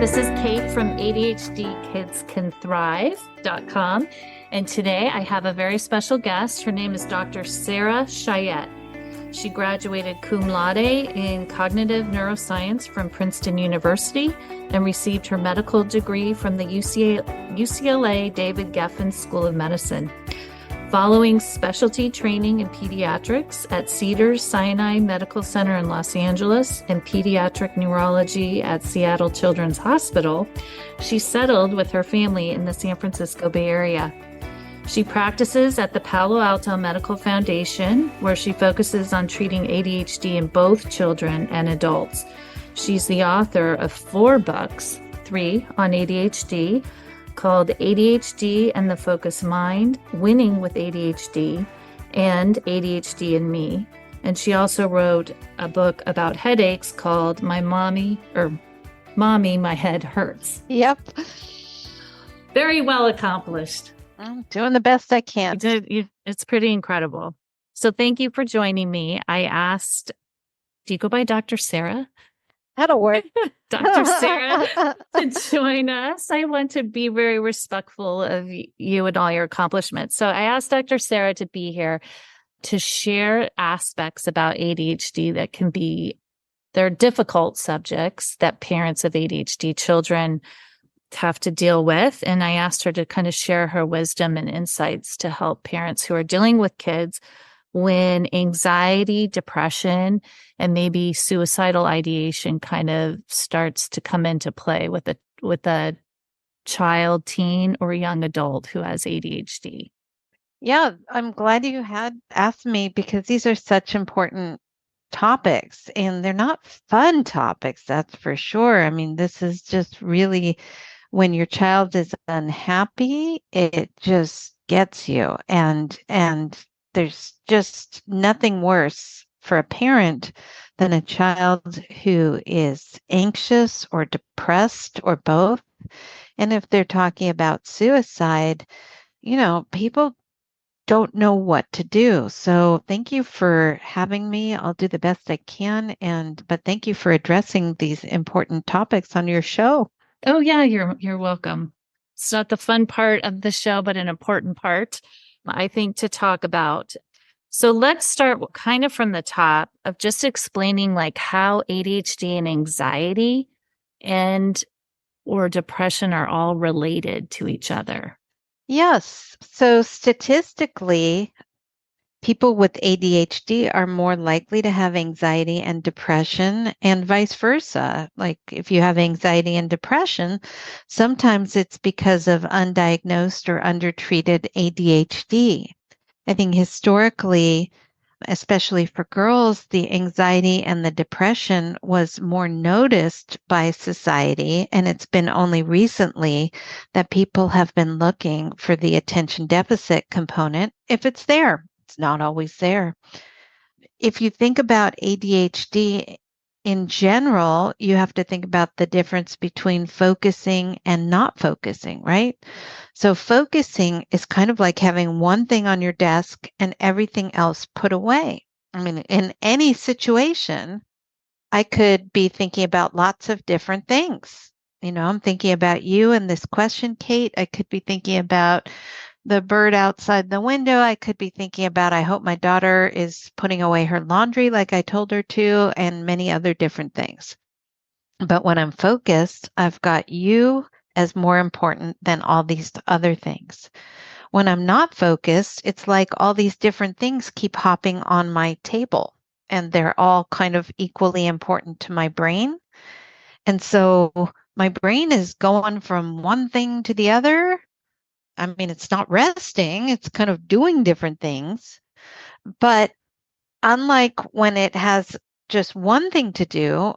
this is Kate from ADHDkidscanthrive.com. And today I have a very special guest. Her name is Dr. Sarah Cheyette. She graduated cum laude in Cognitive Neuroscience from Princeton University and received her medical degree from the UCLA David Geffen School of Medicine. Following specialty training in pediatrics at Cedars-Sinai Medical Center in Los Angeles and pediatric neurology at Seattle Children's Hospital, she settled with her family in the San Francisco Bay Area. She practices at the Palo Alto Medical Foundation, where she focuses on treating ADHD in both children and adults. She's the author of 4 books, 3 on ADHD, called ADHD and the Focused Mind, Winning with ADHD, and ADHD and Me. And she also wrote a book about headaches called Mommy, My Head Hurts. Yep. Very well accomplished. I'm doing the best I can. It's pretty incredible. So thank you for joining me. I asked, do you go by Dr. Sarah? That'll work. Dr. Sarah to join us. I want to be very respectful of you and all your accomplishments. So I asked Dr. Sarah to be here to share aspects about ADHD that they're difficult subjects that parents of ADHD children have to deal with. And I asked her to kind of share her wisdom and insights to help parents who are dealing with kids when anxiety, depression, and maybe suicidal ideation kind of starts to come into play with a child, teen, or young adult who has ADHD. Yeah, I'm glad you had asked me because these are such important topics and they're not fun topics, that's for sure. I mean, this is just really when your child is unhappy, it just gets you. And there's just nothing worse for a parent than a child who is anxious or depressed or both. And if they're talking about suicide, people don't know what to do. So thank you for having me. I'll do the best I can. But thank you for addressing these important topics on your show. Oh yeah, you're welcome. It's not the fun part of the show, but an important part, I think, to talk about. So let's start kind of from the top of just explaining like how ADHD and anxiety or depression are all related to each other. Yes. So statistically, people with ADHD are more likely to have anxiety and depression and vice versa. Like if you have anxiety and depression, sometimes it's because of undiagnosed or undertreated ADHD. I think historically, especially for girls, the anxiety and the depression was more noticed by society. And it's been only recently that people have been looking for the attention deficit component if it's there. It's not always there. If you think about ADHD in general, you have to think about the difference between focusing and not focusing, right? So focusing is kind of like having one thing on your desk and everything else put away. I mean, in any situation, I could be thinking about lots of different things. I'm thinking about you and this question, Kate. I could be thinking about the bird outside the window. I could be thinking about, I hope my daughter is putting away her laundry like I told her to, and many other different things. But when I'm focused, I've got you as more important than all these other things. When I'm not focused, it's like all these different things keep hopping on my table, and they're all kind of equally important to my brain. And so my brain is going from one thing to the other. I mean, it's not resting, it's kind of doing different things. But unlike when it has just one thing to do,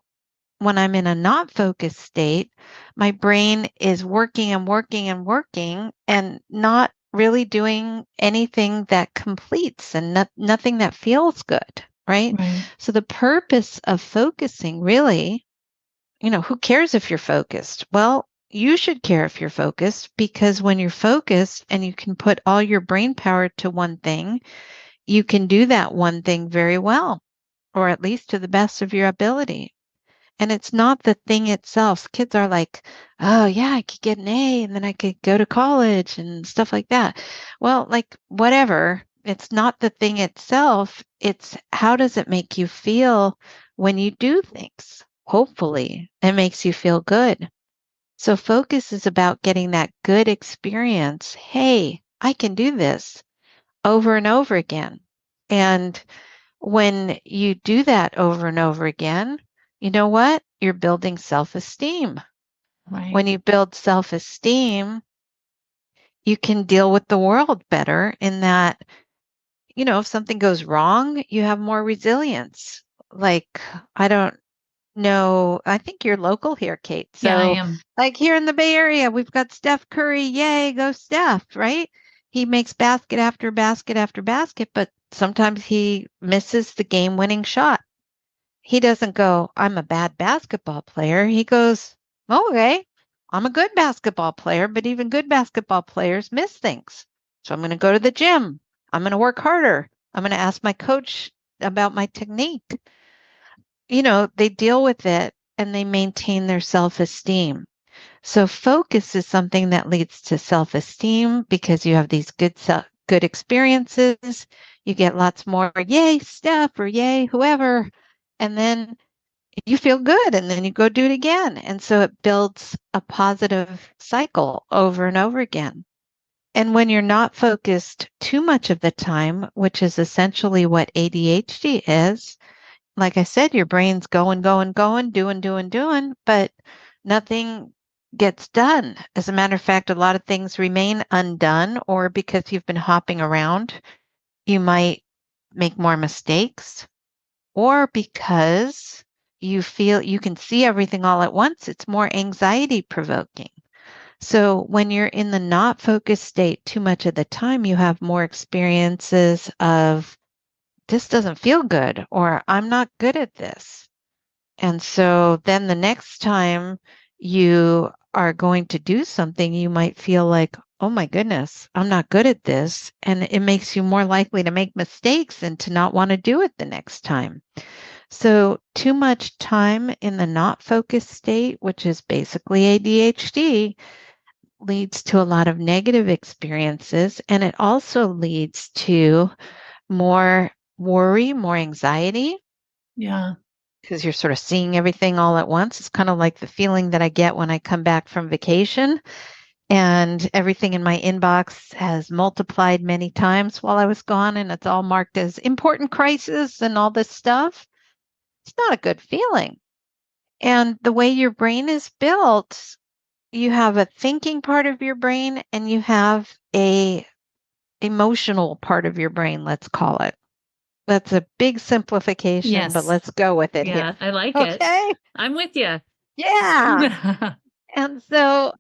when I'm in a not focused state, my brain is working and working and working and not really doing anything that completes and nothing that feels good, right? So the purpose of focusing really, who cares if you're focused? Well, you should care if you're focused, because when you're focused and you can put all your brain power to one thing, you can do that one thing very well, or at least to the best of your ability. And it's not the thing itself. Kids are like, oh, yeah, I could get an A and then I could go to college and stuff like that. Well, like, whatever. It's not the thing itself. It's how does it make you feel when you do things? Hopefully, it makes you feel good. So, focus is about getting that good experience. Hey, I can do this over and over again. And when you do that over and over again, you know what? You're building self-esteem. Right. When you build self-esteem, you can deal with the world better in that, if something goes wrong, you have more resilience. Like, I don't know, I think you're local here, Kate. Yeah, I So, am. like here in the Bay Area, we've got Steph Curry. Yay, go Steph, right? He makes basket after basket after basket, but sometimes he misses the game-winning shot. He doesn't go, I'm a bad basketball player. He goes, okay, I'm a good basketball player, but even good basketball players miss things. So I'm going to go to the gym. I'm going to work harder. I'm going to ask my coach about my technique. They deal with it and they maintain their self-esteem. So focus is something that leads to self-esteem because you have these good experiences. You get lots more, yay, Steph, or yay, whoever. And then you feel good and then you go do it again. And so it builds a positive cycle over and over again. And when you're not focused too much of the time, which is essentially what ADHD is, like I said, your brain's going, going, going, doing, but nothing gets done. As a matter of fact, a lot of things remain undone, or because you've been hopping around, you might make more mistakes, or because you feel you can see everything all at once, it's more anxiety provoking. So when you're in the not focused state too much of the time, you have more experiences of this doesn't feel good, or I'm not good at this. And so then the next time you are going to do something, you might feel like, oh my goodness, I'm not good at this. And it makes you more likely to make mistakes and to not want to do it the next time. So too much time in the not focused state, which is basically ADHD, leads to a lot of negative experiences. And it also leads to more worry, more anxiety, Yeah. because you're sort of seeing everything all at once. It's kind of like the feeling that I get when I come back from vacation and everything in my inbox has multiplied many times while I was gone, and it's all marked as important crisis and all this stuff. It's not a good feeling. And the way your brain is built, you have a thinking part of your brain and you have a emotional part of your brain, let's call it. That's a big simplification, but Yes. let's go with it here. Yeah, I like it. Okay. I'm with you. Yeah. And so,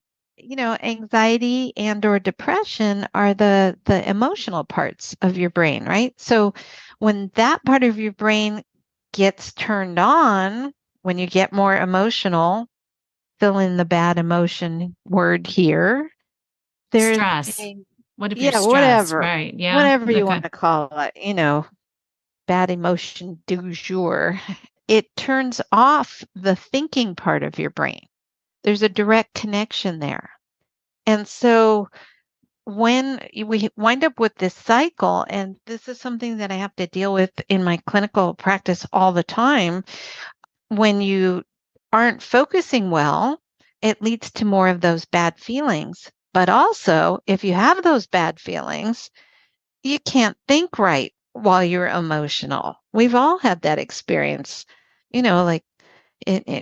anxiety and or depression are the emotional parts of your brain, right? So when that part of your brain gets turned on, when you get more emotional, fill in the bad emotion word here. There's Stress. What if you're yeah, stressed? whatever. Right. Yeah. Whatever you want Okay. to call it, bad emotion du jour. It turns off the thinking part of your brain. There's a direct connection there. And so when we wind up with this cycle, and this is something that I have to deal with in my clinical practice all the time, when you aren't focusing well, it leads to more of those bad feelings. But also, if you have those bad feelings, you can't think right while you're emotional. We've all had that experience, like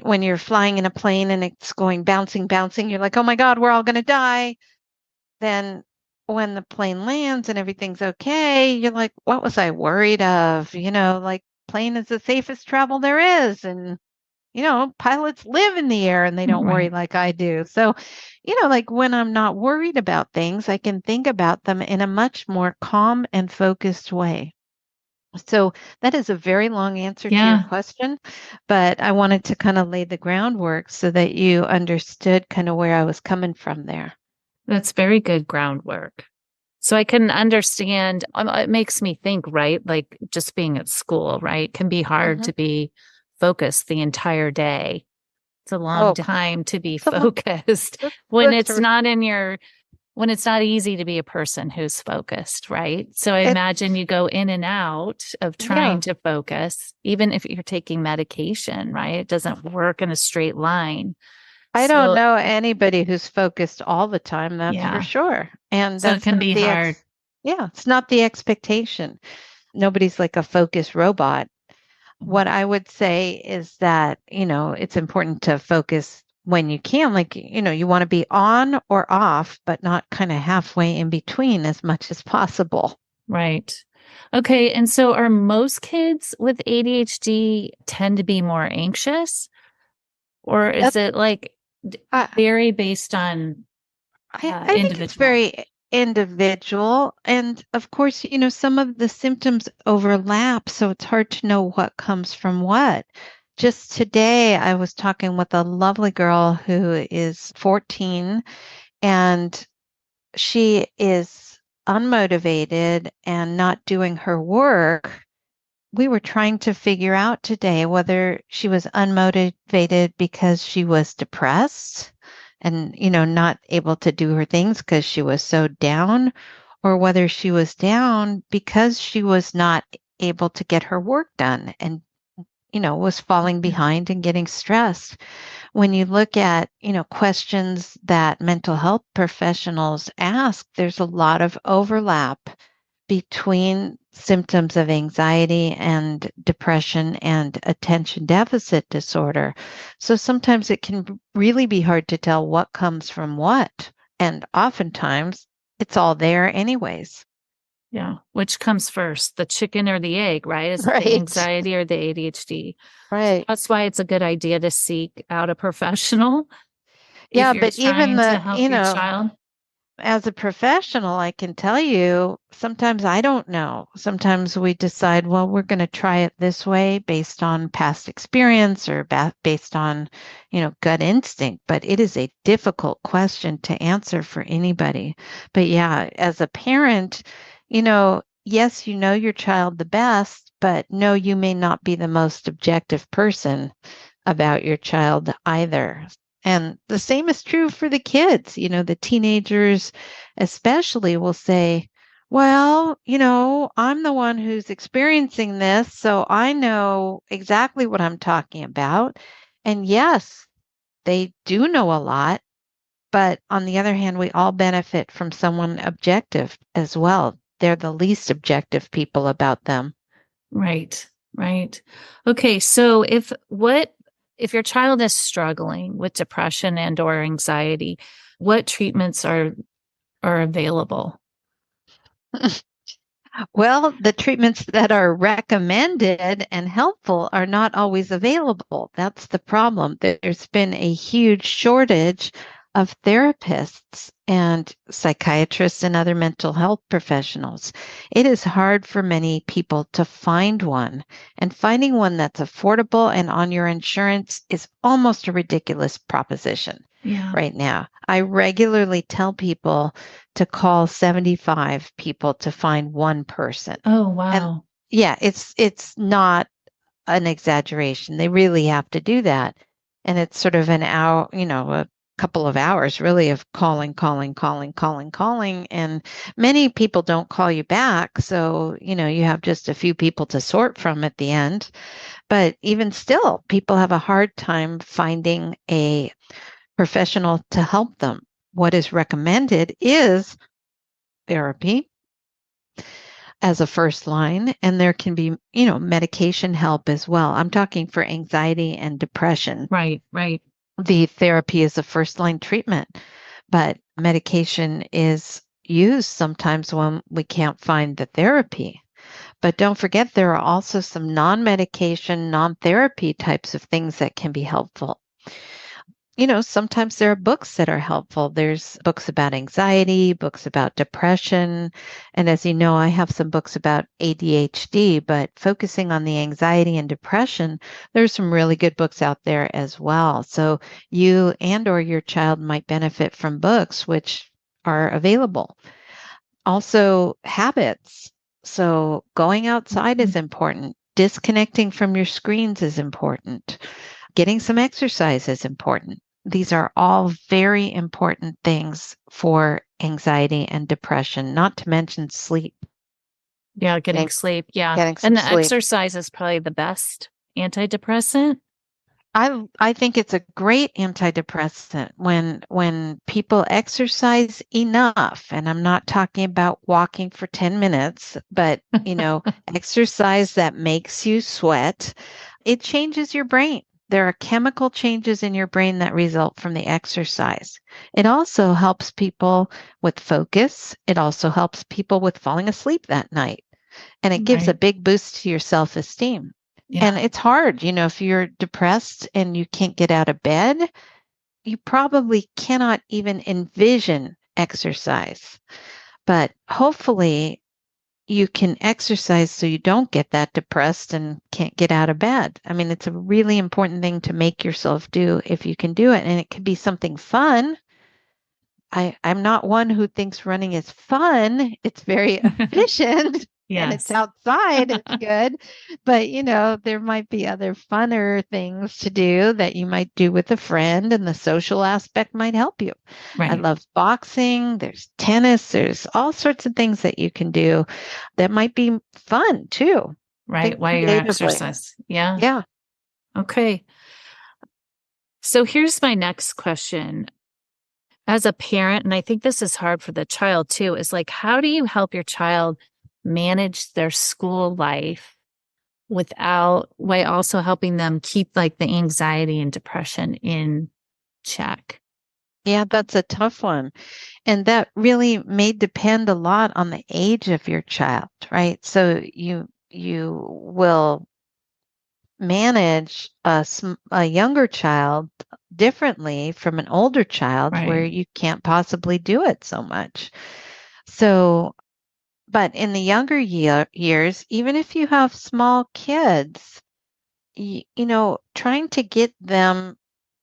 when you're flying in a plane and it's going bouncing, bouncing, you're like, oh my God, we're all going to die. Then when the plane lands and everything's okay, you're like, what was I worried of? Like plane is the safest travel there is. And, pilots live in the air and they don't worry Right. like I do. So, like when I'm not worried about things, I can think about them in a much more calm and focused way. So that is a very long answer to your Yeah. question, but I wanted to kind of lay the groundwork so that you understood kind of where I was coming from there. That's very good groundwork. So I can understand. It makes me think, right? Like just being at school, right? Can be hard Mhm. to be focused the entire day. It's a long time to be it's a long- focused when it's not when it's not easy to be a person who's focused, right? So I imagine you go in and out of trying to focus, even if you're taking medication, right? It doesn't work in a straight line. I don't know anybody who's focused all the time, that's for sure. And so it can be hard. It's not the expectation. Nobody's like a focused robot. What I would say is that, it's important to focus when you can, like, you want to be on or off, but not kind of halfway in between as much as possible. Right. Okay. And so are most kids with ADHD tend to be more anxious? Or is it like very based on I think it's very individual. And of course, some of the symptoms overlap, so it's hard to know what comes from what. Just today, I was talking with a lovely girl who is 14, and she is unmotivated and not doing her work. We were trying to figure out today whether she was unmotivated because she was depressed and, not able to do her things because she was so down, or whether she was down because she was not able to get her work done and, was falling behind and getting stressed. When you look at, questions that mental health professionals ask, there's a lot of overlap between symptoms of anxiety and depression and attention deficit disorder. So sometimes it can really be hard to tell what comes from what. And oftentimes it's all there anyways. Yeah. Which comes first, the chicken or the egg, right? Is it the anxiety or the ADHD? Right. So that's why it's a good idea to seek out a professional. Yeah, but even to help your child. As a professional, I can tell you, sometimes I don't know. Sometimes we decide, well, we're going to try it this way based on past experience or based on, gut instinct. But it is a difficult question to answer for anybody. But yeah, as a parent, yes, you know your child the best, but no, you may not be the most objective person about your child either. And the same is true for the kids. The teenagers especially will say, well, I'm the one who's experiencing this, so I know exactly what I'm talking about. And yes, they do know a lot. But on the other hand, we all benefit from someone objective as well. They're the least objective people about them. Right. Right. Okay. So if your child is struggling with depression and or anxiety, what treatments are available? Well, the treatments that are recommended and helpful are not always available. That's the problem. There's been a huge shortage of therapists and psychiatrists and other mental health professionals. It is hard for many people to find one, and finding one that's affordable and on your insurance is almost a ridiculous proposition right now. I regularly tell people to call 75 people to find one person. Oh, wow. And yeah, it's not an exaggeration. They really have to do that. And it's sort of an hour, a couple of hours really of calling. And many people don't call you back. So, you have just a few people to sort from at the end. But even still, people have a hard time finding a professional to help them. What is recommended is therapy as a first line, and there can be, medication help as well. I'm talking for anxiety and depression. Right, right. The therapy is a first line treatment, but medication is used sometimes when we can't find the therapy. But don't forget, there are also some non-medication, non-therapy types of things that can be helpful. Sometimes there are books that are helpful. There's books about anxiety, books about depression. And as you know, I have some books about ADHD, but focusing on the anxiety and depression, there's some really good books out there as well. So you and or your child might benefit from books which are available. Also, habits. So going outside is important. disconnecting from your screens is important. Getting some exercise is important. These are all very important things for anxiety and depression, not to mention sleep. Yeah, getting sleep. Yeah. Getting some And the sleep. exercise is probably the best antidepressant. I think it's a great antidepressant when people exercise enough, and I'm not talking about walking for 10 minutes, but exercise that makes you sweat. It changes your brain. There are chemical changes in your brain that result from the exercise. It also helps people with focus. It also helps people with falling asleep that night. And it gives a Right. big boost to your self-esteem. And Yeah. it's hard, if you're depressed and you can't get out of bed, you probably cannot even envision exercise. But hopefully you can exercise so you don't get that depressed and can't get out of bed. I mean, it's a really important thing to make yourself do if you can do it. And it could be something fun. I'm not one who thinks running is fun. It's very efficient and it's Yes. outside. It's good. But, there might be other funner things to do that you might do with a friend, and the social aspect might help you. I Right. love boxing. There's tennis. There's all sorts of things that you can do that might be fun too. Right. Think While you're creatively. exercise. Yeah. Yeah. Okay. So here's my next question. As a parent, and I think this is hard for the child too, is like, how do you help your child manage their school life while also helping them keep like the anxiety and depression in check? Yeah, that's a tough one. And that really may depend a lot on the age of your child, right? So you will manage a younger child differently from an older child where Right. you can't possibly do it so much. So, but in the younger years, even if you have small kids, trying to get them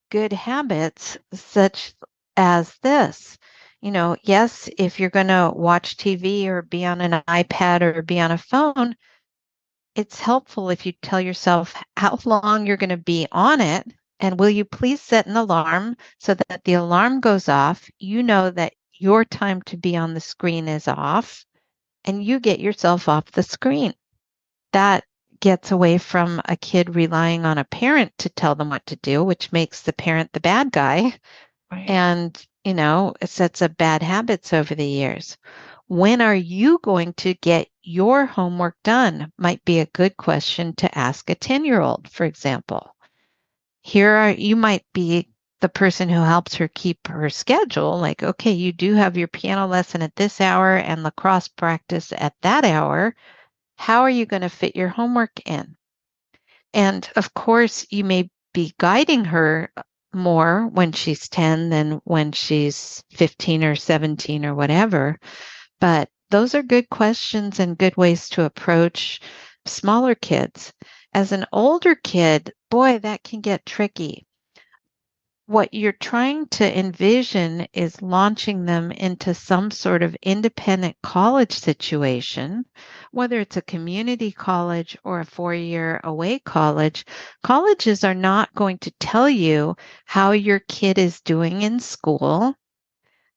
good habits such as this. Yes, if you're going to watch TV or be on an iPad or be on a phone, it's helpful if you tell yourself how long you're going to be on it. And will you please set an alarm so that the alarm goes off? You know that your time to be on the screen is off and you get yourself off the screen. That gets away from a kid relying on a parent to tell them what to do, which makes the parent the bad guy. Right. And, it sets up bad habits over the years. When are you going to get your homework done? Might be a good question to ask a 10-year-old, for example. You might be the person who helps her keep her schedule. Like, okay, you do have your piano lesson at this hour and lacrosse practice at that hour. How are you going to fit your homework in? And of course, you may be guiding her more when she's 10 than when she's 15 or 17 or whatever. But those are good questions and good ways to approach smaller kids. As an older kid, boy, that can get tricky. What you're trying to envision is launching them into some sort of independent college situation, whether it's a community college or a 4-year away college. Colleges are not going to tell you how your kid is doing in school,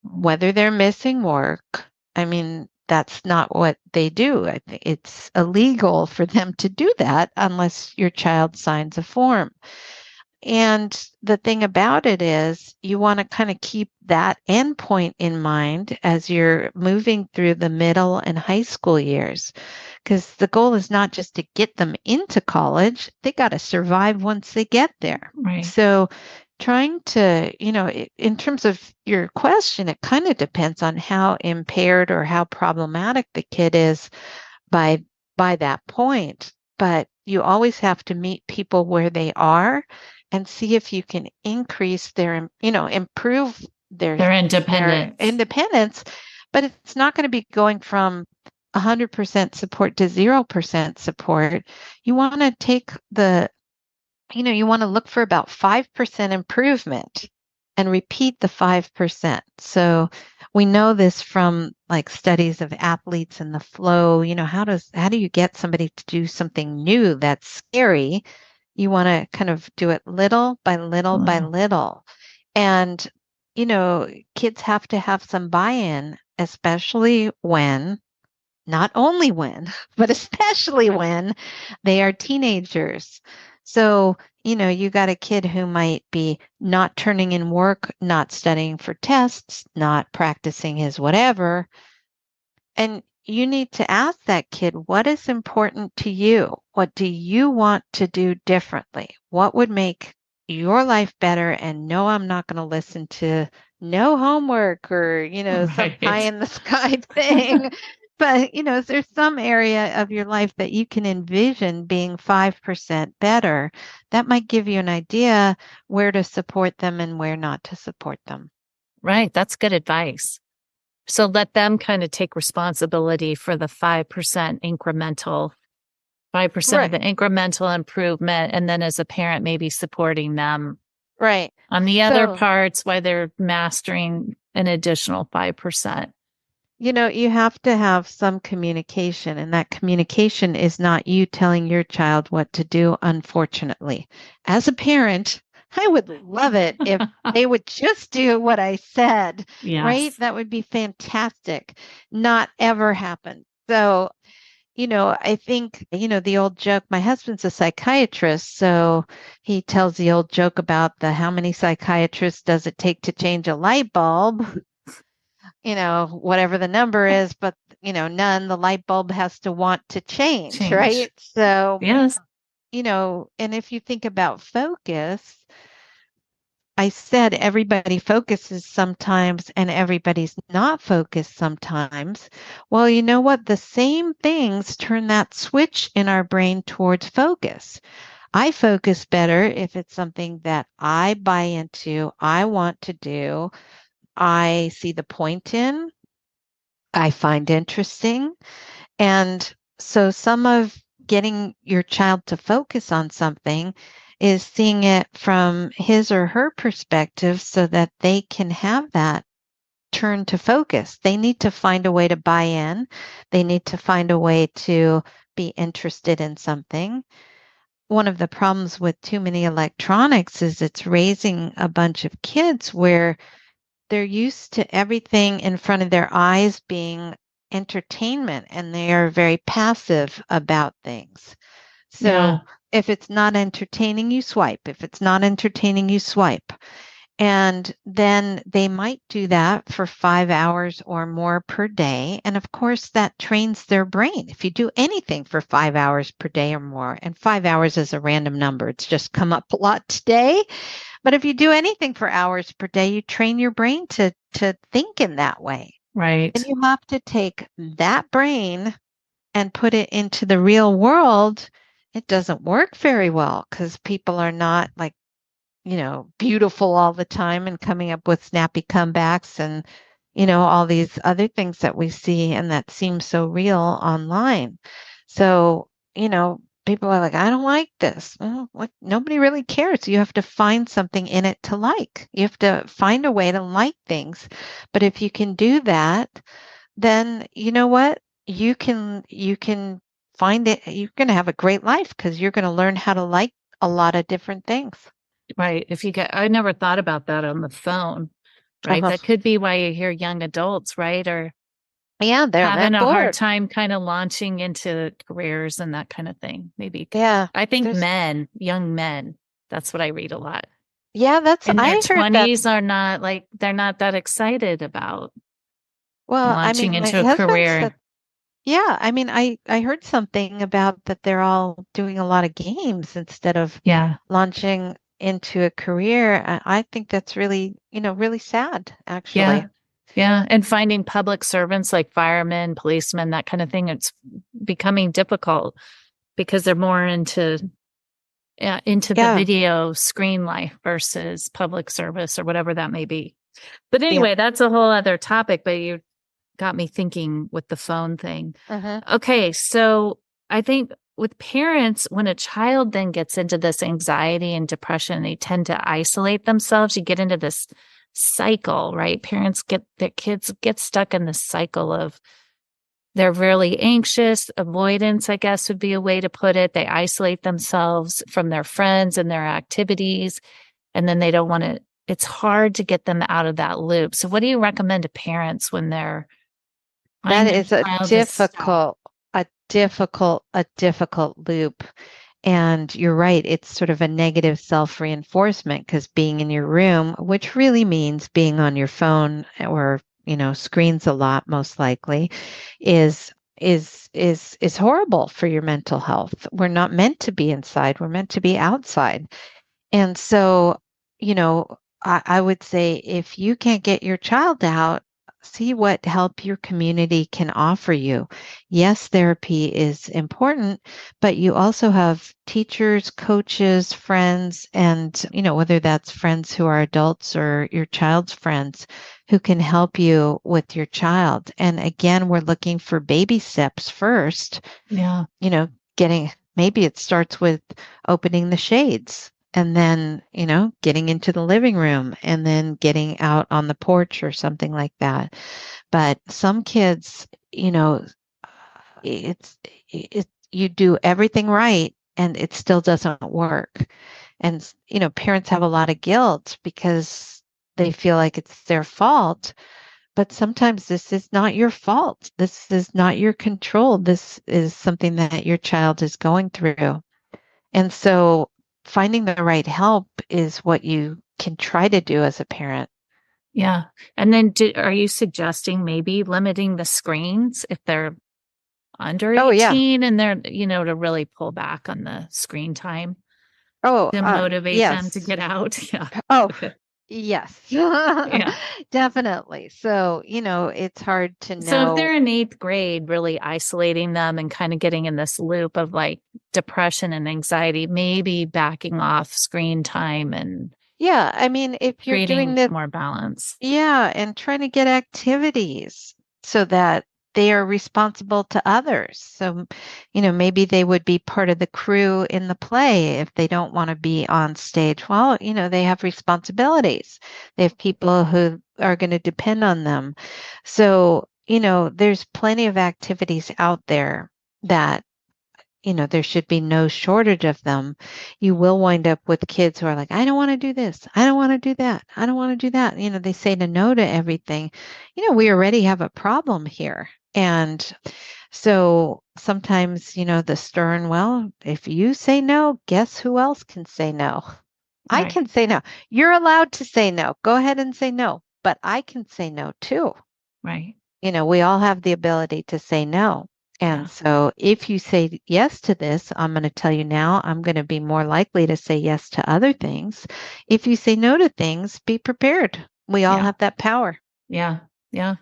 whether they're missing work. I mean, that's not what they do. I think it's illegal for them to do that unless your child signs a form. And the thing about it is you want to kind of keep that endpoint in mind as you're moving through the middle and high school years, because the goal is not just to get them into college, they got to survive once they get there. Right. So trying to, in terms of your question, it kind of depends on how impaired or how problematic the kid is by that point. But you always have to meet people where they are and see if you can increase their, improve Their their independence. independence. But it's not going to be going from 100% support to 0% support. You want to take you want to look for about 5% improvement. and repeat the 5%. So we know this from like studies of athletes and the flow. How do you get somebody to do something new that's scary? You want to kind of do it little by little by Wow. little. And, kids have to have some buy-in, especially when, not only when, but especially when they are teenagers. So, you got a kid who might be not turning in work, not studying for tests, not practicing his whatever. And you need to ask that kid, what is important to you? What do you want to do differently? What would make your life better? And no, I'm not going to listen to no homework or, some pie Right. in the sky thing. But, is there some area of your life that you can envision being 5% better? That might give you an idea where to support them and where not to support them. Right. That's good advice. So let them kind of take responsibility for the 5% incremental, 5% of the Right. incremental improvement. And then as a parent, maybe supporting them Right. on the other So, parts while they're mastering an additional 5%. you have to have some communication, and that communication is not you telling your child what to do, unfortunately. As a parent, I would love it if they would just do what I said, right? Yes. That would be fantastic. Not ever happen. So, I think, the old joke, my husband's a psychiatrist, so he tells the old joke about the how many psychiatrists does it take to change a light bulb? Whatever the number is, but none, the light bulb has to want to change, Change. right? So, Yes. and if you think about focus, I said everybody focuses sometimes and everybody's not focused sometimes. Well, you know what? The same things turn that switch in our brain towards focus. I focus better if it's something that I buy into, I want to do, I see the point in, I find interesting. And so some of getting your child to focus on something is seeing it from his or her perspective so that they can have that turn to focus. They need to find a way to buy in. They need to find a way to be interested in something. One of the problems with too many electronics is it's raising a bunch of kids where they're used to everything in front of their eyes being entertainment and they are very passive about things. Yeah. So if it's not entertaining, you swipe. If it's not entertaining, you swipe. And then they might do that for 5 hours or more per day. And of course, that trains their brain. If you do anything for 5 hours per day or more, and 5 hours is a random number, it's just come up a lot today. But if you do anything for hours per day, you train your brain to think in that way. And Right. you have to take that brain and put it into the real world. It doesn't work very well because people are not like, beautiful all the time and coming up with snappy comebacks and, all these other things that we see and that seem so real online. So, people are like, I don't like this. Well, like, nobody really cares. You have to find something in it to like. You have to find a way to like things. But if you can do that, then you know what? You can find it. You're going to have a great life because you're going to learn how to like a lot of different things. Right. If you get, I never thought about that on the phone, right? Uh-huh. That could be why you hear young adults, right? Or Yeah, they're having a hard bored. time kind of launching into careers and that kind of thing. Maybe Yeah. I think There's men, young men, that's what I read a lot. yeah, that's In their I heard that. 20s are not like they're not that excited about Well, I launching mean, my into a husband said, career. yeah, I mean, I heard something about that they're all doing a lot of games instead of Yeah. launching into a career. I think that's really, really sad, Yeah. actually. Yeah. And finding public servants like firemen, policemen, that kind of thing, it's becoming difficult because they're more into the Yeah. video screen life versus public service or whatever that may be. But Yeah. anyway, that's a whole other topic, but you got me thinking with the phone thing. Uh-huh. Okay, so I think with parents, when a child then gets into this anxiety and depression, they tend to isolate themselves. You get into this cycle, right? Their kids get stuck in this cycle of they're really anxious. Avoidance, I guess, would be a way to put it. They isolate themselves from their friends and their activities, and then they don't want to. It's hard to get them out of that loop. So, what do you recommend to parents when they're That finding their is a child is stuck? difficult loop. And you're right, it's sort of a negative self-reinforcement because being in your room, which really means being on your phone or, screens a lot, most likely, is horrible for your mental health. We're not meant to be inside, we're meant to be outside. And so, you know, I would say if you can't get your child out, see what help your community can offer you. Yes, therapy is important, but you also have teachers, coaches, friends, and, whether that's friends who are adults or your child's friends who can help you with your child. And again, we're looking for baby steps first, Yeah, getting, maybe it starts with opening the shades and then, getting into the living room and then getting out on the porch or something like that. But some kids, it's you do everything right and it still doesn't work. And, parents have a lot of guilt because they feel like it's their fault. But sometimes this is not your fault. This is not your control. This is something that your child is going through. And so finding the right help is what you can try to do as a parent. yeah. And then, are you suggesting maybe limiting the screens if they're under Oh, yeah. 18 and they're, to really pull back on the screen time Oh, to motivate them to yes. get out? Yeah. Oh, yes. Yeah. Definitely. So, it's hard to So if know. they're in eighth grade, really isolating them and kind of getting in this loop of like depression and anxiety, maybe backing off screen time and Yeah, I mean, if you're doing creating the more balance. Yeah, and trying to get activities so that they are responsible to others. So, maybe they would be part of the crew in the play if they don't want to be on stage. Well, they have responsibilities. They have people who are going to depend on them. So, there's plenty of activities out there that there should be no shortage of them. You will wind up with kids who are like, I don't want to do this. I don't want to do that. I don't want to do that. They say no to everything. We already have a problem here. And so sometimes, the stern, well, if you say no, guess who else can say no? I Right. can say no. You're allowed to say no. Go ahead and say no, but I can say no too. Right. We all have the ability to say no. Yeah. And so if you say yes to this, I'm going to tell you now, I'm going to be more likely to say yes to other things. If you say no to things, be prepared. We all Yeah. have that power. Yeah. Yeah.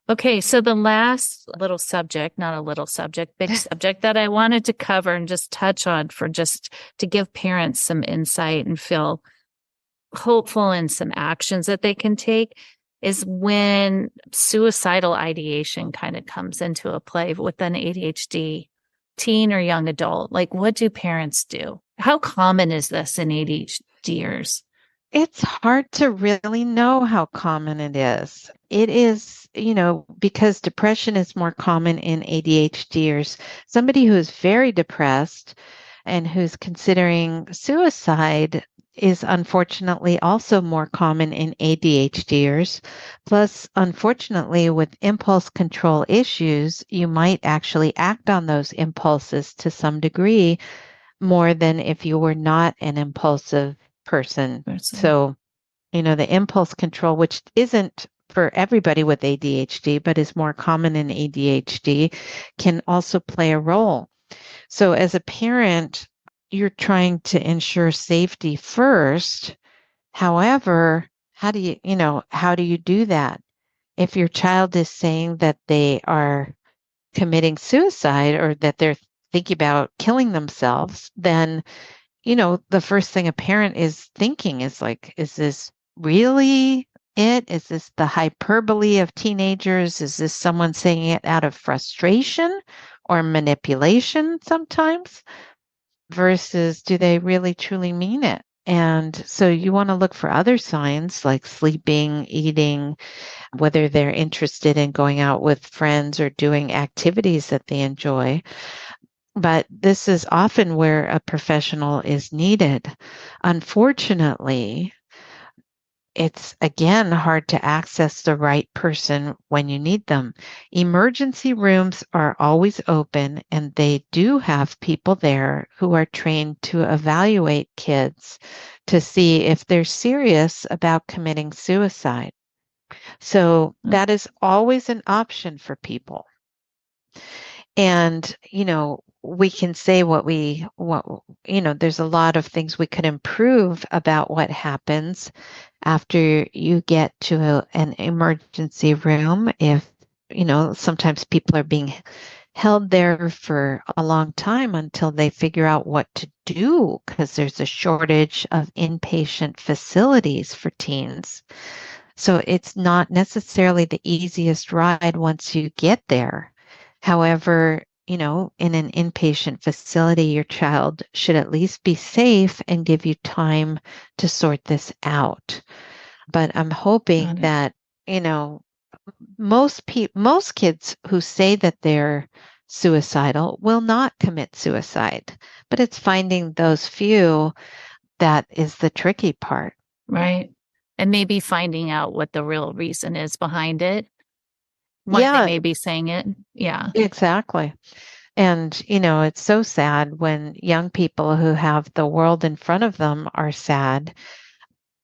Okay, so the last little subject, not a little subject, big subject that I wanted to cover and just touch on for just to give parents some insight and feel hopeful in some actions that they can take is when suicidal ideation kind of comes into a play with an ADHD teen or young adult. Like, what do parents do? How common is this in ADHDers? It's hard to really know how common it is. It is, because depression is more common in ADHDers. Somebody who is very depressed and who's considering suicide is unfortunately also more common in ADHDers. Plus, unfortunately, with impulse control issues, you might actually act on those impulses to some degree more than if you were not an impulsive person. Person. So, the impulse control, which isn't for everybody with ADHD, but is more common in ADHD, can also play a role. So, as a parent, you're trying to ensure safety first. However, how do you do that? If your child is saying that they are committing suicide or that they're thinking about killing themselves, then the first thing a parent is thinking is like, is this really it? Is this the hyperbole of teenagers? Is this someone saying it out of frustration? or manipulation sometimes versus do they really truly mean it? And so you want to look for other signs like sleeping, eating, whether they're interested in going out with friends or doing activities that they enjoy. But this is often where a professional is needed. Unfortunately, it's again hard to access the right person when you need them. Emergency rooms are always open, and they do have people there who are trained to evaluate kids to see if they're serious about committing suicide. So that is always an option for people. And, we can say there's a lot of things we could improve about what happens after you get to an emergency room. If, sometimes people are being held there for a long time until they figure out what to do because there's a shortage of inpatient facilities for teens. So it's not necessarily the easiest ride once you get there. However, in an inpatient facility, your child should at least be safe and give you time to sort this out. But I'm hoping that, most kids who say that they're suicidal will not commit suicide. But it's finding those few that is the tricky part. Right. And maybe finding out what the real reason is behind it. Why they may be saying it. Yeah. Exactly. And, it's so sad when young people who have the world in front of them are sad.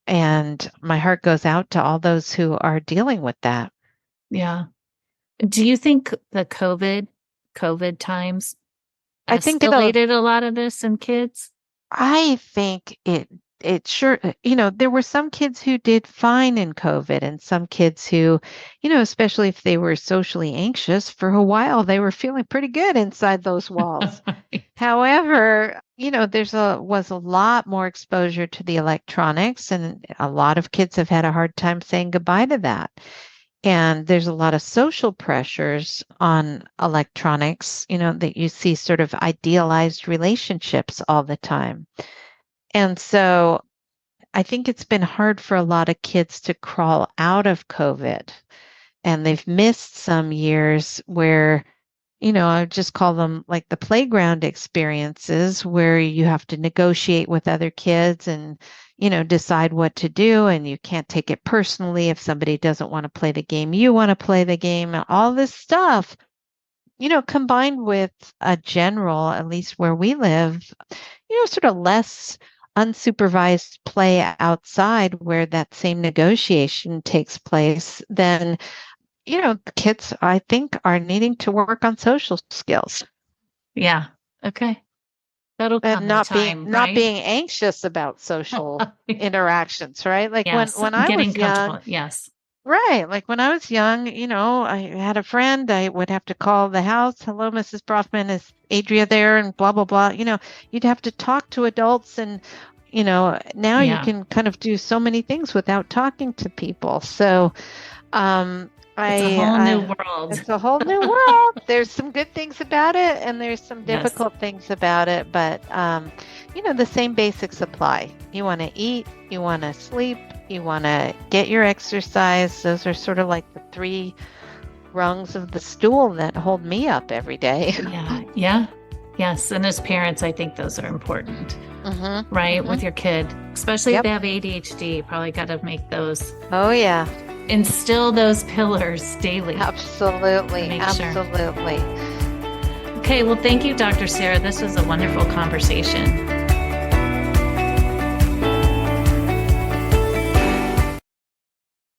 And my heart goes out to all those who are dealing with that. Yeah. Do you think the COVID times escalated a lot of this in kids? I think it sure, there were some kids who did fine in COVID and some kids who, especially if they were socially anxious for a while, they were feeling pretty good inside those walls. However, was a lot more exposure to the electronics, and a lot of kids have had a hard time saying goodbye to that. And there's a lot of social pressures on electronics, that you see sort of idealized relationships all the time. And so I think it's been hard for a lot of kids to crawl out of COVID. And they've missed some years where, I just call them like the playground experiences where you have to negotiate with other kids and, decide what to do. And you can't take it personally if somebody doesn't want to play the game. You want to play the game, and all this stuff, combined with a general, at least where we live, sort of less unsupervised play outside where that same negotiation takes place, then, kids, I think, are needing to work on social skills. Yeah. Okay. That'll come and not time, being right? not being anxious about social interactions, right? Like yes. when I was young, yes. Right. Like when I was young, I had a friend, I would have to call the house. Hello, Mrs. Brofman, is Adria there? And blah, blah, blah. You'd have to talk to adults, and, now you can kind of do so many things without talking to people. So, it's a whole new world. It's a whole new world. There's some good things about it, and there's some difficult things about it. But, the same basics apply. You want to eat, you want to sleep, you want to get your exercise. Those are sort of like the 3 rungs of the stool that hold me up every day. Yeah. Yes. And as parents, I think those are important, right? With your kid, especially if they have ADHD, you probably got to make those. Oh, yeah. Instill those pillars daily. Absolutely. Absolutely. Okay. Well, thank you, Dr. Sarah. This was a wonderful conversation.